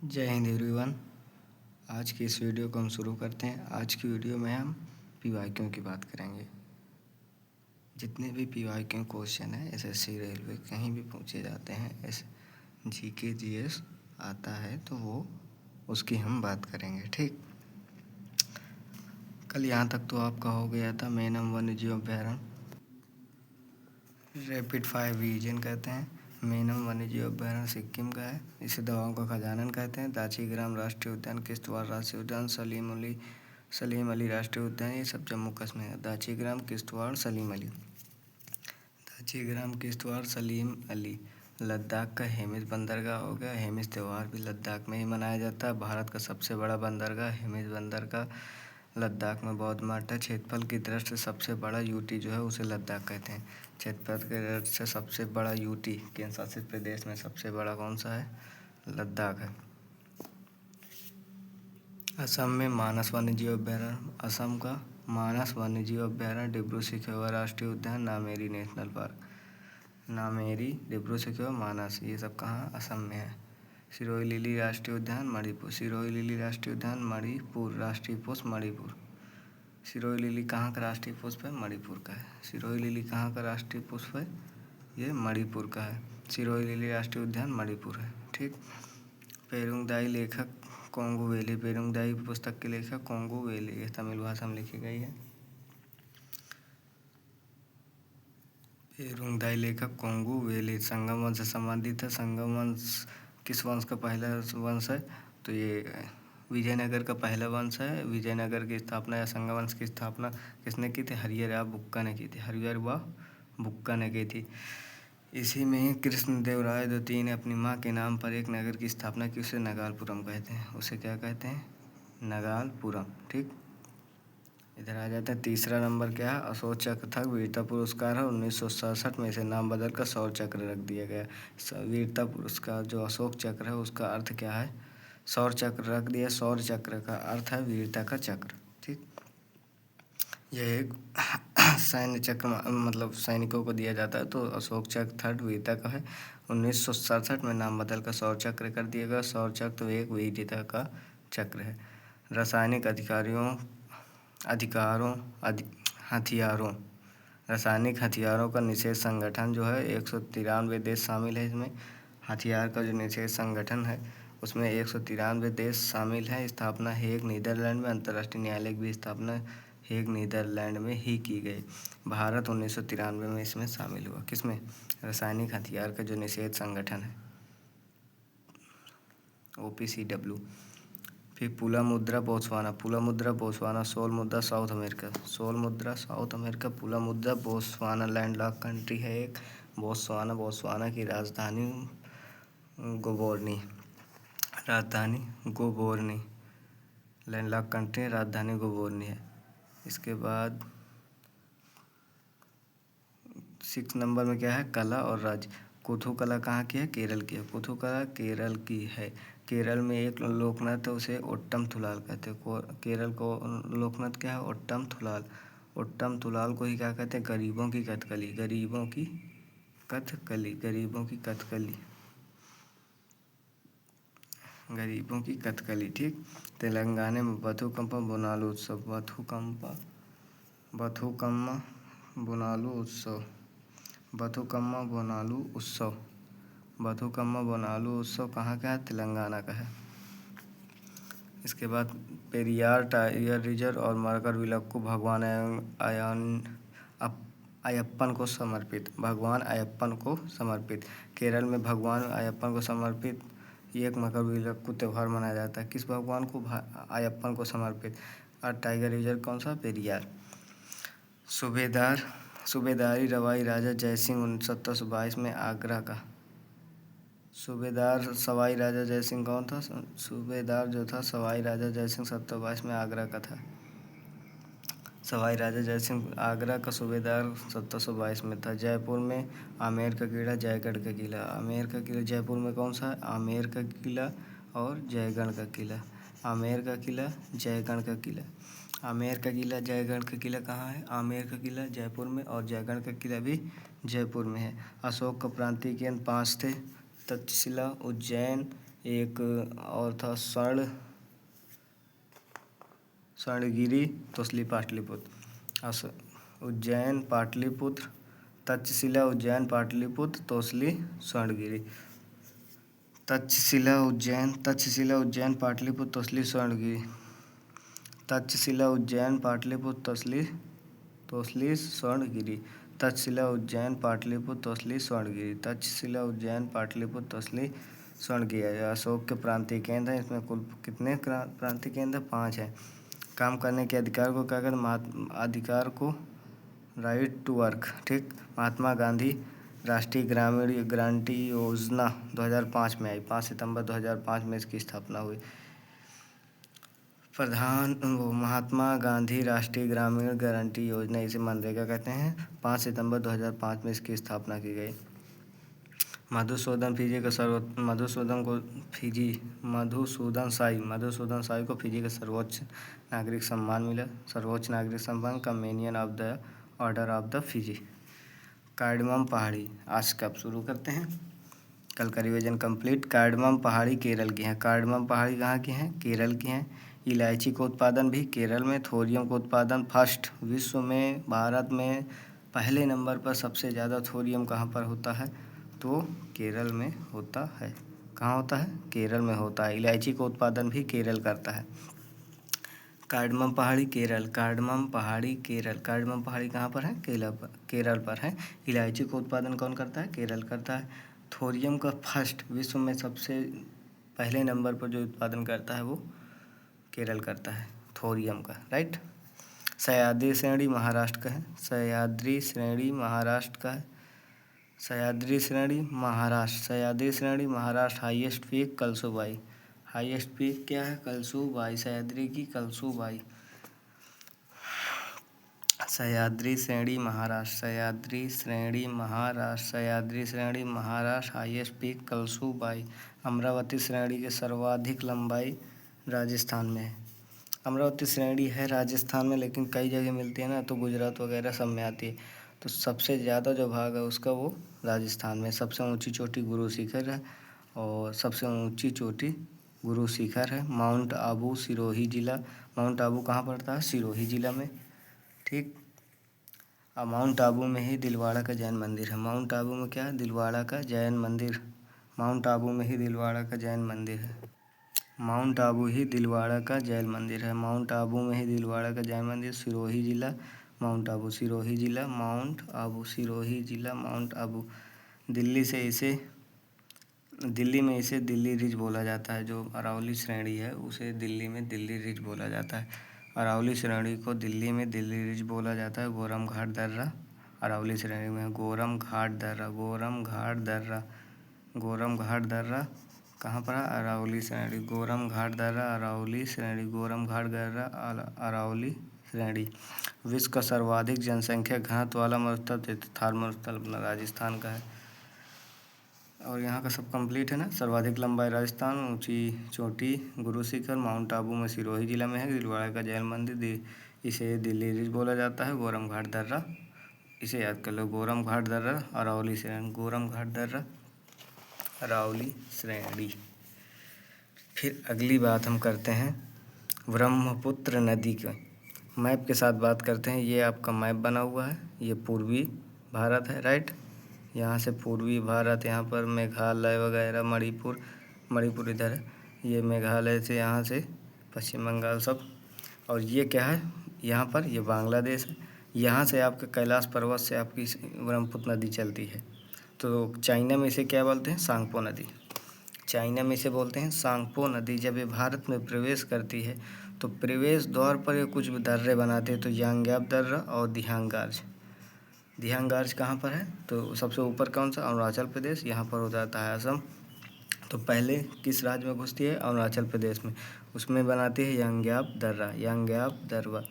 जय हिंद एवरीवन। आज की इस वीडियो को हम शुरू करते हैं। आज की वीडियो में हम पीवाईक्यू की बात करेंगे। जितने भी पीवाईक्यू क्वेश्चन हैं एसएससी रेलवे कहीं भी पूछे जाते हैं, एस जीके जीएस आता है तो वो उसकी हम बात करेंगे। ठीक, कल यहाँ तक तो आपका हो गया था मेनम वन्यजीव अभ्यारण्य, रैपिड फायर रीजन कहते हैं। मेनम वन्यजीव अभ्यारण्य सिक्किम का है, इसे दवाओं का खजानन कहते हैं। दाचीग्राम राष्ट्रीय उद्यान, किश्तवाड़ राष्ट्रीय उद्यान, सलीम अली राष्ट्रीय उद्यान, ये सब जम्मू कश्मीर है। दाचीग्राम, किश्तवाड़, सलीम अली। दाचीग्राम, किश्तवाड़, सलीम अली लद्दाख का हेमिस बंदरगाह हो गया। हेमिस त्यौहार भी लद्दाख में ही मनाया जाता है। भारत का सबसे बड़ा बंदरगाह हेमिस बंदरगाह लद्दाख में बहुत मार्ट है। क्षेत्रफल की दृष्टि से सबसे बड़ा यूटी जो है उसे लद्दाख कहते हैं। क्षेत्रफल के दृष्टि से सबसे बड़ा यूटी केंद्र शासित प्रदेश में सबसे बड़ा कौन सा है? लद्दाख है। असम में मानस वन्यजीव अभ्यारण्य, असम का मानस वन्यजीव अभ्यारण्य, डिब्रू सैखोवा राष्ट्रीय उद्यान, नामेरी नेशनल पार्क, नामेरी, डिब्रू सैखोवा, मानस, ये सब कहाँ? असम में है। सिरोही लिली राष्ट्रीय उद्यान, मणिपुर, सिरोही लिली राष्ट्रीय उद्यान मणिपुर, राष्ट्रीय पुष्प मणिपुर। सिरोही लिली कहाँ का राष्ट्रीय पुष्प है? मणिपुर का है। सिरोही लिली कहाँ का राष्ट्रीय पुष्प है? ये मणिपुर का है। सिरोही लिली राष्ट्रीय उद्यान मणिपुर है। ठीक, पेरुंगदाई लेखक कोंगू वेली, पेरुंगदाई पुस्तक के लेखक कोंगू वेली, ये तमिल भाषा में लिखी गई है। पेरुंगदाई लेखक कोंगू वेली संगम वंश से संबंधित है। संगम वंश किस वंश का पहला वंश है? तो ये विजयनगर का पहला वंश है। विजयनगर की स्थापना या संगम वंश की स्थापना किसने की थी? हरिहर बुक्का ने की थी। हरिहर बुक्का ने की थी। इसी में कृष्णदेवराय द्वितीय ने अपनी माँ के नाम पर एक नगर की स्थापना की, उसे नगालपुरम कहते हैं। उसे क्या कहते हैं? नगालपुरम। ठीक, इधर आ जाते हैं। तीसरा नंबर क्या है? अशोक चक्र था, वीरता पुरस्कार है। 1967 में इसे नाम बदल कर शौर्य चक्र रख दिया गया। वीरता पुरस्कार जो अशोक चक्र है उसका अर्थ क्या है? शौर्य चक्र रख दिया। शौर्य चक्र का अर्थ है वीरता का चक्र। ठीक, यह एक सैन्य चक्र मतलब सैनिकों को दिया जाता है, तो अशोक चक्र थर्ड वीरता का है। 1967 में नाम बदल कर शौर्य चक्र कर दिया गया। शौर्य चक्र तो एक वीरता का चक्र है। रासायनिक हथियारों रासायनिक हथियारों का निषेध संगठन जो है 193 देश शामिल है इसमें। हथियार का जो निषेध संगठन है उसमें 193 देश शामिल हैं। स्थापना हेग नीदरलैंड में, अंतर्राष्ट्रीय न्यायालय की भी स्थापना हेग नीदरलैंड में ही की गई। भारत 1993 में इसमें शामिल हुआ। किसमें? रासायनिक हथियार का जो निषेध संगठन है, OPCW। फिर पुला मुद्रा बोत्सवाना, पुला मुद्रा बोत्सवाना, सोल मुद्रा साउथ अमेरिका, सोल मुद्रा साउथ अमेरिका, पुला मुद्रा बोत्सवाना लैंडलॉक कंट्री है एक। बोत्सवाना की राजधानी गोबोर्नी, लैंडलॉक कंट्री, राजधानी गोबोर्नी है। इसके बाद 6 नंबर में क्या है? कला और राज्य। कुथु कला कहाँ की है? केरल की है। कुथु कला केरल की है। केरल में एक लोकनृत्य उसे ओट्टम थुलाल कहते हैं। केरल को लोकनृत्य क्या है? ओट्टम थुलाल। ओट्टम थुलाल को ही क्या कहते हैं? गरीबों की कथकली, गरीबों की कथकली, गरीबों की कथकली, गरीबों की कथकली। ठीक, तेलंगाना में बथुकम्मा बोनालू उत्सव, बथुकम्मा बोनालू उत्सव, बथुकम्मा बोनालू उत्सव कहाँ का है? तेलंगाना का है। इसके बाद पेरियार टाइगर रिजर्व और मरकर विलक्कू भगवान अयप्पन को समर्पित, भगवान अयप्पन को समर्पित। केरल में भगवान अयप्पन को समर्पित एक मकर विलक्कू त्यौहार मनाया जाता है। किस भगवान को? अयप्पन को समर्पित। और टाइगर रिजर्व कौन सा? पेरियार। सूबेदारी रवाई राजा जयसिंह 1722 में आगरा का। सूबेदार सवाई राजा जयसिंह कौन था? सूबेदार जो था सवाई राजा जयसिंह 1722 में आगरा का था। सवाई राजा जयसिंह आगरा का सूबेदार 1722 में था। जयपुर में आमेर का किला, जयगढ़ का किला। आमेर का किला जयपुर में कौन सा है? आमेर का किला और जयगढ़ का किला। आमेर का किला, जयगढ़ का किला। आमेर का किला, जयगढ़ का किला कहाँ है? आमेर का किला जयपुर में और जयगढ़ का किला भी जयपुर में है। अशोक का प्रांतीय केंद्र 5 थे, तक्षशिला, उज्जैन, एक और था स्वर्णगिरी तोसली पाटलिपुत्र, उज्जैन पाटलिपुत्र, तक्षशिला उज्जैन पाटलिपुत्र तोसली स्वर्णगिरी। तक्षशिला उज्जैन पाटलिपुत्र तोसली स्वर्णगिरी। तक्षशिला उज्जैन पाटलिपुत्र तोसली स्वर्णगिरी। तक्षशिला उज्जैन पाटलिपुत्र तोसली स्वर्णगिरी। तक्षशिला उज्जैन पाटलिपुत्र तोसली स्वर्णगिरी। अशोक के प्रांतीय केंद्र हैं। इसमें कुल कितने प्रांतीय केंद्र? 5 हैं। काम करने के अधिकार को क्या कहते हैं? अधिकार को राइट टू वर्क। ठीक। महात्मा गांधी राष्ट्रीय ग्रामीण गारंटी योजना 2005 में आई। 5 सितंबर 2005 में इसकी स्थापना हुई। महात्मा गांधी राष्ट्रीय ग्रामीण गारंटी योजना, इसे मनरेगा कहते हैं। 5 सितंबर 2005 में इसकी स्थापना की गई। मधुसूदन शाही को फिजी का सर्वोच्च नागरिक सम्मान मिला। सर्वोच्च नागरिक सम्मान companion of the order of the Fiji. Cardamom पहाड़ी, आज कब शुरू करते हैं, कल का रिवीजन कंप्लीट। कार्डमम पहाड़ी केरल की है। कार्डमम पहाड़ी कहाँ की हैं? केरल की हैं। इलायची का उत्पादन भी केरल में। थोरियम का उत्पादन फर्स्ट विश्व में, भारत में पहले नंबर पर सबसे ज़्यादा थोरियम कहाँ पर होता है? तो केरल में होता है। कहाँ होता है? केरल में होता है। इलायची का उत्पादन भी केरल करता है। कार्डमम पहाड़ी केरल। कार्डमम पहाड़ी केरल। कार्डमम पहाड़ी कहाँ पर है? केरल पर है। इलायची का उत्पादन कौन करता है? केरल करता है। थोरियम का फर्स्ट विश्व में सबसे पहले नंबर पर जो उत्पादन करता है वो केरल करता है, थोरियम का। राइट। सह्याद्री श्रेणी महाराष्ट्र का है। सह्याद्री श्रेणी महाराष्ट्र का है। सह्याद्री श्रेणी Maharashtra. Highest peak Kalsubai. Highest peak क्या है? कलसुबाई। सह्याद्री की कलसुबाई। सह्याद्री श्रेणी महाराष्ट्र। Highest peak Kalsubai. अमरावती श्रेणी की सर्वाधिक लंबाई राजस्थान में है। अमरावती श्रेणी है राजस्थान में, लेकिन कई जगह मिलती है ना, तो गुजरात वगैरह सब में आती है। तो सबसे ज़्यादा जो भाग है उसका वो राजस्थान में। सबसे ऊंची चोटी गुरु शिखर है, और सबसे ऊंची चोटी गुरु शिखर है। माउंट आबू सिरोही जिला। माउंट आबू कहाँ पड़ता है? सिरोही जिला में। ठीक। अब माउंट आबू में ही दिलवाड़ा का जैन मंदिर है। माउंट आबू में क्या है? दिलवाड़ा का जैन मंदिर। माउंट आबू में ही दिलवाड़ा का जैन मंदिर है। माउंट आबू ही दिलवाड़ा का जैन मंदिर है। माउंट आबू में ही दिलवाड़ा का जैन मंदिर। सिरोही जिला माउंट आबू। सिरोही जिला माउंट आबू। सिरोही जिला माउंट आबू। दिल्ली में इसे दिल्ली रिज बोला जाता है। जो अरावली श्रेणी है उसे दिल्ली में दिल्ली रिज बोला जाता है। अरावली श्रेणी को दिल्ली में दिल्ली रिज बोला जाता है। गोरम घाट दर्रा अरावली श्रेणी में। गोरम घाट दर्रा कहाँ पर है? अरावली श्रेणी। गोरम घाट दर्रा अरावली श्रेणी। विश्व का सर्वाधिक जनसंख्या घनत्व वाला मरुस्थल थार मरुस्थल अपना राजस्थान का है। और यहाँ का सब कंप्लीट है ना। सर्वाधिक लंबाई राजस्थान, ऊंची चोटी गुरु शिखर, माउंट आबू में सिरोही जिला में है। दिलवाड़ा का जैन मंदिर, इसे दिल्ली रिज बोला जाता है। गोरम घाट दर्रा, इसे याद कर लो, गोरम घाट दर्रा अरावली श्रेणी। गोरम घाट दर्रा अरावली श्रेणी। फिर अगली बात हम करते हैं ब्रह्मपुत्र नदी के मैप के साथ बात करते हैं। ये आपका मैप बना हुआ है। ये पूर्वी भारत है। राइट। यहाँ से पूर्वी भारत, यहाँ पर मेघालय वगैरह, मणिपुर इधर है। ये मेघालय से, यहाँ से पश्चिम बंगाल सब। और ये क्या है? यहाँ पर ये बांग्लादेश है। यहाँ से आपका कैलाश पर्वत से आपकी ब्रह्मपुत्र नदी चलती है। तो चाइना में इसे क्या बोलते हैं? सांगपो नदी। चाइना में इसे बोलते हैं सांगपो नदी। जब ये भारत में प्रवेश करती है तो प्रवेश द्वार पर ये कुछ दर्रे बनाते हैं। तो यांग्याप दर्रा और दिहांग गार्ज। दिहांग गार्ज कहाँ पर है? तो सबसे ऊपर कौन सा? अरुणाचल प्रदेश। यहाँ पर हो जाता है असम। तो पहले किस राज्य में घुसती है? अरुणाचल प्रदेश में। उसमें बनाती है यांग्याप दर्रा।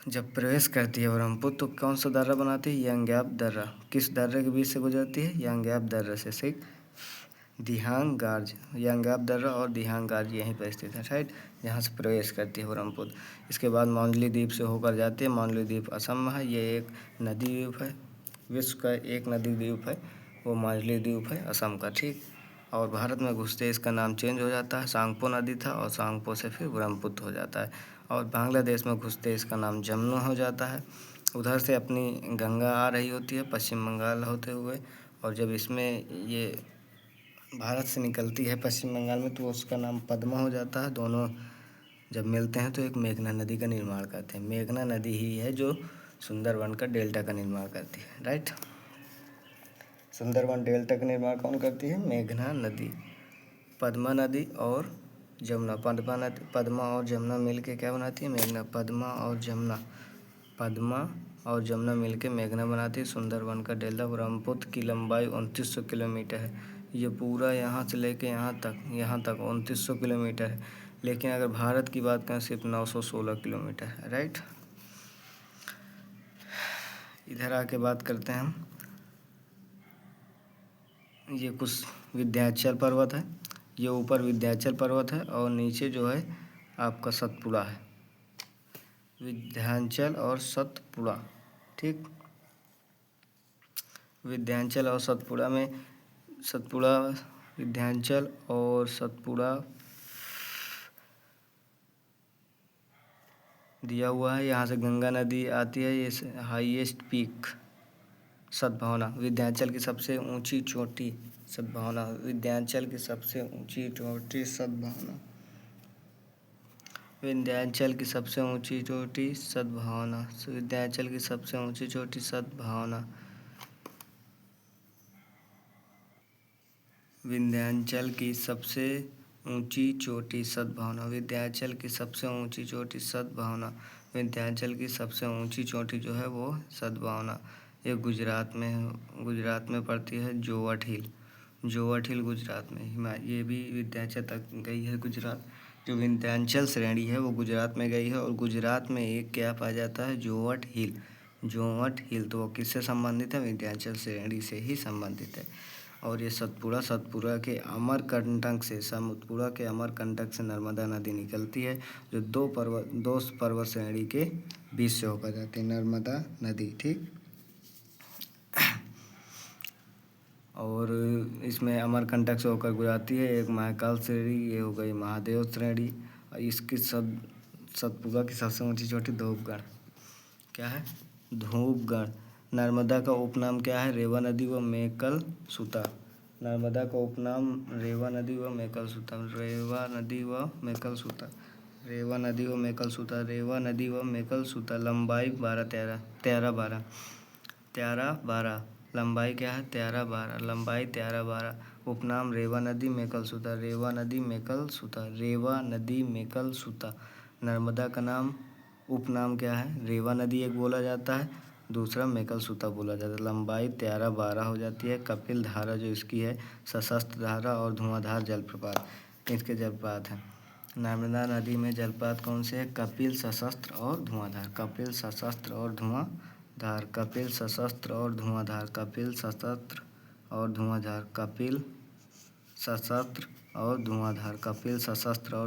जब प्रवेश करती है ब्रह्मपुत्र तो कौन सा दर्रा बनाती है? यांग्याप दर्रा। किस दर्रे के बीच से गुजरती है? यांग्याप दर्रा से। ठीक। दिहांग गार्ज, यांग्याप दर्रा और दिहांग गार्ज यहीं पर स्थित है। राइट। यहाँ से प्रवेश करती है ब्रह्मपुत्र। इसके बाद माजुली द्वीप से होकर जाती है। माजुली द्वीप असम में है। ये एक नदी द्वीप है। विश्व का एक नदी द्वीप है, वो माजुली द्वीप है असम का। ठीक। और भारत में घुसते इसका नाम चेंज हो जाता है। सांगपो नदी था और सांगपो से फिर ब्रह्मपुत्र हो जाता है। और बांग्लादेश में घुसते इसका नाम जमुना हो जाता है। उधर से अपनी गंगा आ रही होती है पश्चिम बंगाल होते हुए, और जब इसमें ये भारत से निकलती है पश्चिम बंगाल में तो उसका नाम पद्मा हो जाता है। दोनों जब मिलते हैं तो एक मेघना नदी का निर्माण करते हैं। मेघना नदी ही है जो सुंदरवन का डेल्टा का निर्माण करती है, राइट। सुंदरवन डेल्टा का निर्माण कौन करती है? मेघना नदी। पद्मा नदी और जमुना, पद्मा और जमुना मिलके क्या बनाती है? मेघना। पद्मा और जमुना मिलके मेघना बनाती है। सुंदरवन का डेल्टा। ब्रह्मपुत्र की लंबाई 2900 किलोमीटर है। ये पूरा यहाँ से लेके यहाँ तक 2900 किलोमीटर है। लेकिन अगर भारत की बात करें सिर्फ 916 किलोमीटर है, राइट। इधर आके बात करते हैं हम। ये कुछ विंध्याचल पर्वत है। ये ऊपर विंध्याचल पर्वत है और नीचे जो है आपका सतपुड़ा है। विंध्याचल और सतपुड़ा, ठीक। विंध्याचल और सतपुड़ा में विंध्याचल और सतपुड़ा दिया हुआ है। यहाँ से गंगा नदी आती है। ये हाईएस्ट पीक सद्भावना, विंध्याचल की सबसे ऊंची चोटी सद्भावना। विंध्याचल की सबसे ऊंची चोटी सद्भावना। विंध्याचल की सबसे ऊंची चोटी सद्भावना। विंध्याचल की सबसे ऊंची चोटी सद्भावना। विंध्याचल की सबसे ऊंची चोटी सद्भावना। विंध्याचल की सबसे ऊंची चोटी सद्भावना। विंध्याचल की सबसे ऊंची चोटी जो है वो सद्भावना। ये गुजरात में पड़ती है। जोवट हिल गुजरात में। ये भी विंध्याचल तक गई है गुजरात। जो विंध्याचल श्रेणी है वो गुजरात में गई है। और गुजरात में एक क्या पाया जाता है? जोवट हिल। तो वो किससे संबंधित है? विंध्याचल श्रेणी से ही संबंधित है। और ये सतपुड़ा के अमरकंटक से नर्मदा नदी निकलती है, जो दो पर्वत श्रेणी के बीच से होकर जाती है, नर्मदा नदी, ठीक। और इसमें अमरकंटक से होकर गुजरती है। एक महाकाल श्रेणी, ये हो गई महादेव श्रेणी। और इसकी सतपुड़ा की सबसे ऊंची चोटी धूपगढ़। क्या है? धूपगढ़। नर्मदा का उपनाम क्या है? रेवा नदी व मेकल सूता। नर्मदा का उपनाम रेवा नदी व मेकल सूता। लंबाई 13-12। लंबाई क्या है? 13-12। उपनाम रेवा नदी मेकल सूता। नर्मदा का उपनाम क्या है? रेवा नदी एक बोला जाता है, दूसरा मेकल सूता बोला जाता है। लंबाई 13-12 हो जाती है। कपिल धारा जो इसकी है, सशस्त्र धारा और धुआंधार जलप्रपात इसके जलप्रपात हैं। नर्मदा नदी में जलप्रपात कौन से है? कपिल, सशस्त्र और धुआंधार। कपिल, सशस्त्र और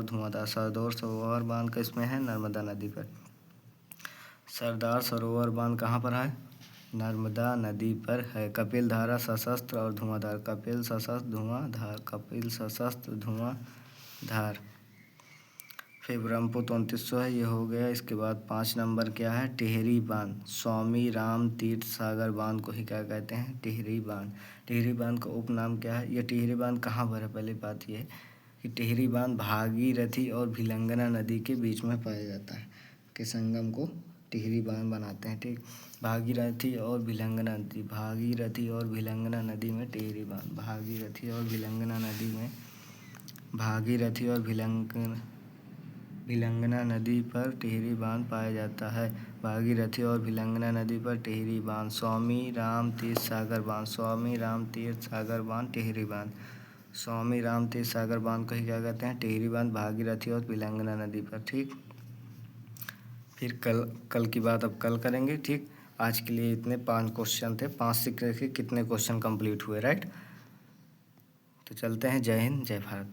धुआंधार। सरदार सरोवर बांध किसमें है? नर्मदा नदी पर। सरदार सरोवर बांध कहाँ पर है? नर्मदा नदी पर है। कपिल धारा, सशस्त्र और धुआंधार। फिर ब्रह्मपुत्र 2900 है, ये हो गया। इसके बाद 5 नंबर क्या है? टिहरी बांध। स्वामी राम तीर्थ सागर बांध को ही क्या कहते हैं? टिहरी बांध। टिहरी बांध का उपनाम क्या है? ये टिहरी बांध कहाँ पर है? पहले बात ये है कि टिहरी बांध भागीरथी और भिलंगना नदी के बीच में पाया जाता है, के संगम को टिहरी बांध बनाते हैं, ठीक। भागीरथी और भिलंगना नदी में टिहरी बांध। भागीरथी और भिलंगना नदी पर टिहरी बांध पाया जाता है। भागीरथी और भिलंगना नदी पर टिहरी बांध। स्वामी राम तीर्थ सागर बांध, टिहरी बांध। स्वामी राम तीर्थ सागर बांध को ही क्या कहते हैं? टिहरी बांध। भागीरथी और भिलंगना नदी पर, ठीक। फिर कल की बात अब कल करेंगे, ठीक। आज के लिए इतने 5 क्वेश्चन थे। 5 से कितने क्वेश्चन कंप्लीट हुए, राइट। तो चलते हैं। जय हिंद, जय भारत।